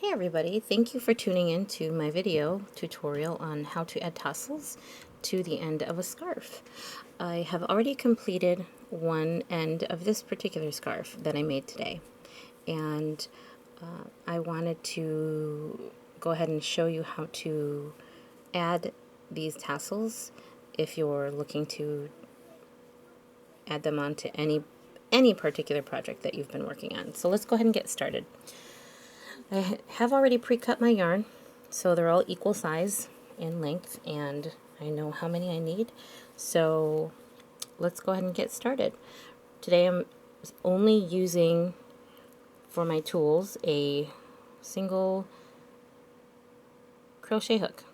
Hey everybody, thank you for tuning in to my video tutorial on how to add tassels to the end of a scarf. I have already completed one end of this particular scarf that I made today, and I wanted to go ahead and show you how to add these tassels if you're looking to add them onto any particular project that you've been working on. So let's go ahead and get started. I have already pre-cut my yarn, so they're all equal size in length, and I know how many I need. So let's go ahead and get started. Today I'm only using for my tools a single crochet hook.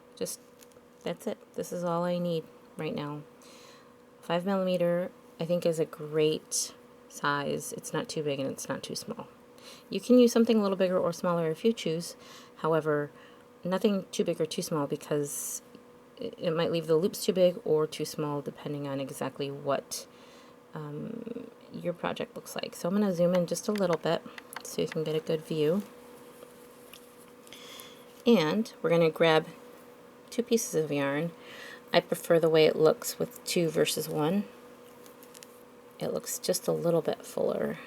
That's it. This is all I need right now. 5mm I think is a great size. It's not too big and it's not too small. You can use something a little bigger or smaller if you choose. However, nothing too big or too small, because it might leave the loops too big or too small depending on exactly what your project looks like. So I'm going to zoom in just a little bit so you can get a good view. And we're going to grab 2 pieces of yarn. I prefer the way it looks with 2 versus 1. It looks just a little bit fuller,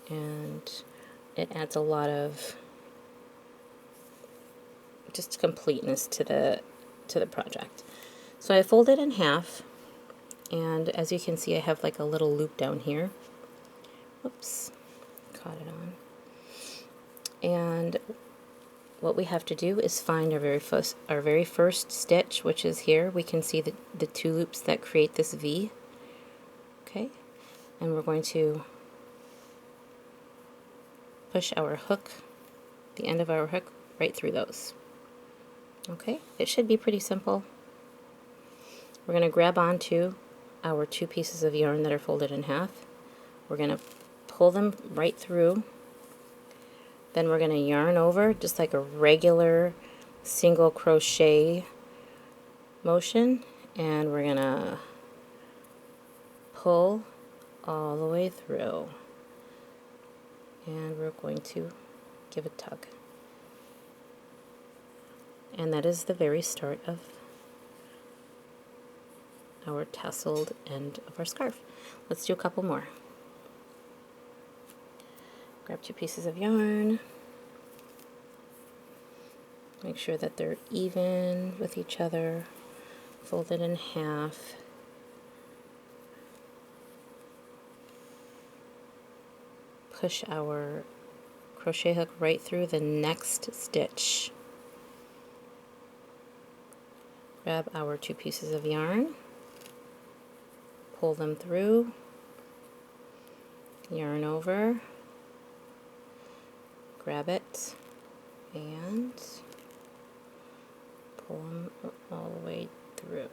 and it adds a lot of just completeness to the project. So I fold it in half, and as you can see, I have like a little loop down here. Oops, caught it on. And what we have to do is find our very first stitch, which is here. We can see the 2 loops that create this V. Okay, and we're going to push our hook, the end of our hook, right through those. Okay, it should be pretty simple. We're going to grab onto our 2 pieces of yarn that are folded in half. We're going to pull them right through. Then we're going to yarn over just like a regular single crochet motion, and we're going to pull all the way through. And we're going to give a tug. And that is the very start of our tasseled end of our scarf. Let's do a couple more. Grab 2 pieces of yarn. Make sure that they're even with each other. Fold it in half. Push our crochet hook right through the next stitch. Grab our 2 pieces of yarn. Pull them through. Yarn over. Grab it and pull them all the way through.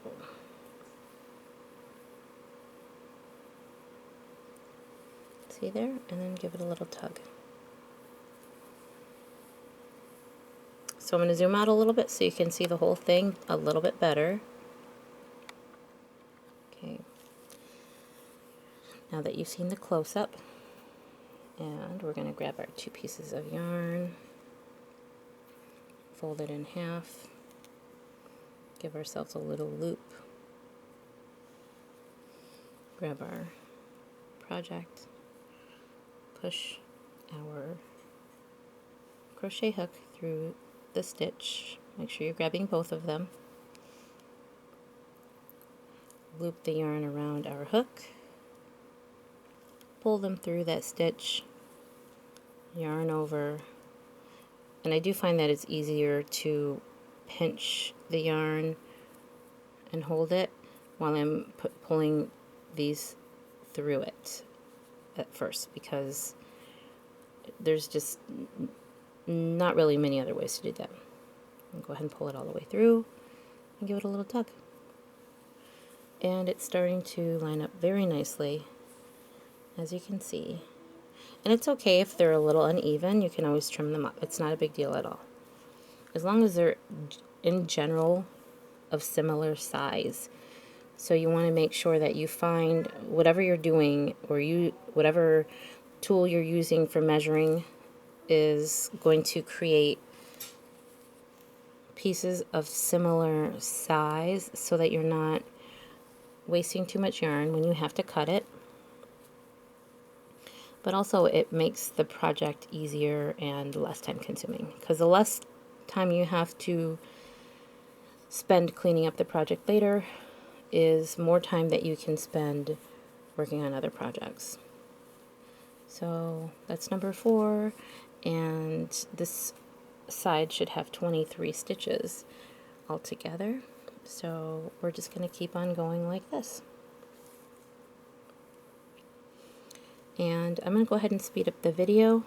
See there? And then give it a little tug. So I'm going to zoom out a little bit so you can see the whole thing a little bit better. Okay. Now that you've seen the close-up, and we're going to grab our 2 pieces of yarn, fold it in half, give ourselves a little loop, grab our project, push our crochet hook through the stitch. Make sure you're grabbing both of them. Loop the yarn around our hook, pull them through that stitch, yarn over, and I do find that it's easier to pinch the yarn and hold it while I'm pulling these through it at first, because there's just not really many other ways to do that. I'll go ahead and pull it all the way through and give it a little tug. And it's starting to line up very nicely, as you can see. And it's okay if they're a little uneven, you can always trim them up. It's not a big deal at all. As long as they're in general of similar size. So you want to make sure that you find whatever you're doing, or whatever tool you're using for measuring is going to create pieces of similar size so that you're not wasting too much yarn when you have to cut it. But also it makes the project easier and less time consuming, because the less time you have to spend cleaning up the project later is more time that you can spend working on other projects. So that's number 4, and this side should have 23 stitches altogether. So we're just going to keep on going like this. And I'm going to go ahead and speed up the video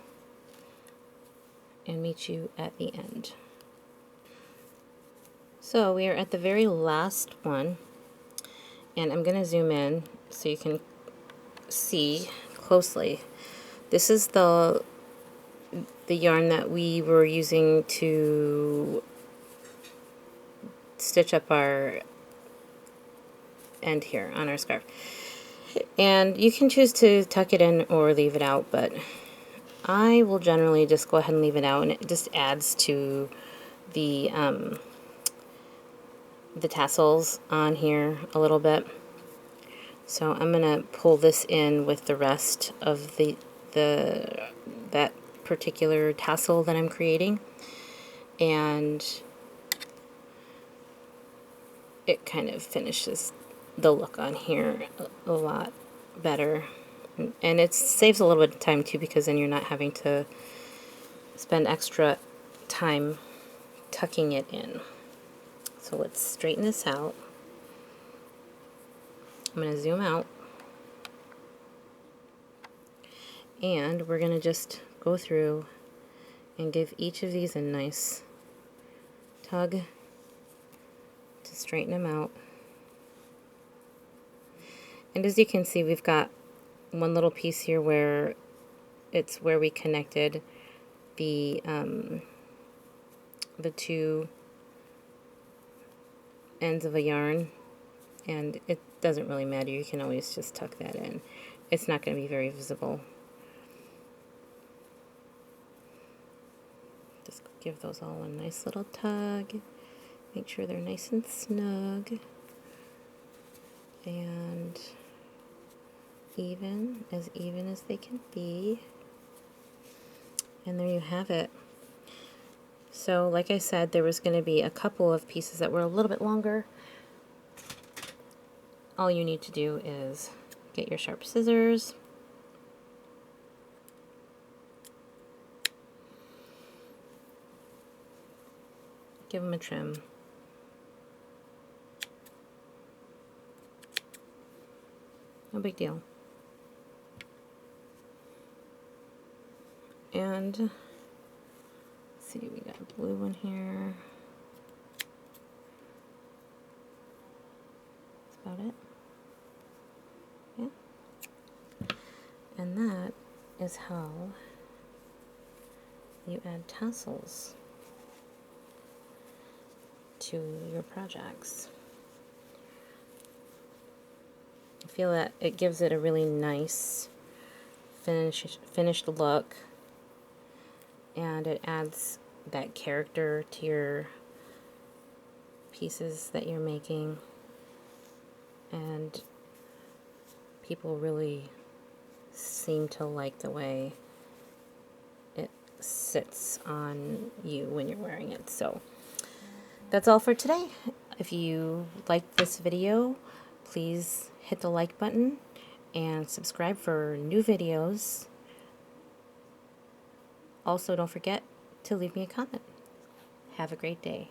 and meet you at the end. So we are at the very last one, and I'm going to zoom in so you can see closely. This is the yarn that we were using to stitch up our end here on our scarf. And you can choose to tuck it in or leave it out, but I will generally just go ahead and leave it out, and it just adds to the tassels on here a little bit. So I'm gonna pull this in with the rest of that particular tassel that I'm creating, and it kind of finishes the look on here a lot better, and it saves a little bit of time too, because then you're not having to spend extra time tucking it in. So let's straighten this out. I'm going to zoom out, and we're going to just go through and give each of these a nice tug to straighten them out. And as you can see, we've got one little piece here where it's where we connected the two ends of a yarn, and it doesn't really matter. You can always just tuck that in. It's not going to be very visible. Just give those all a nice little tug. Make sure they're nice and snug and even as they can be. And there you have it. So like I said, there was going to be a couple of pieces that were a little bit longer. All you need to do is get your sharp scissors, give them a trim, no big deal. And let's see, we got a blue one here. That's about it. Yeah. And that is how you add tassels to your projects. I feel that it gives it a really nice finished look, and it adds that character to your pieces that you're making, and people really seem to like the way it sits on you when you're wearing it. So that's all for today. If you liked this video, please hit the like button and subscribe for new videos. Also, don't forget to leave me a comment. Have a great day.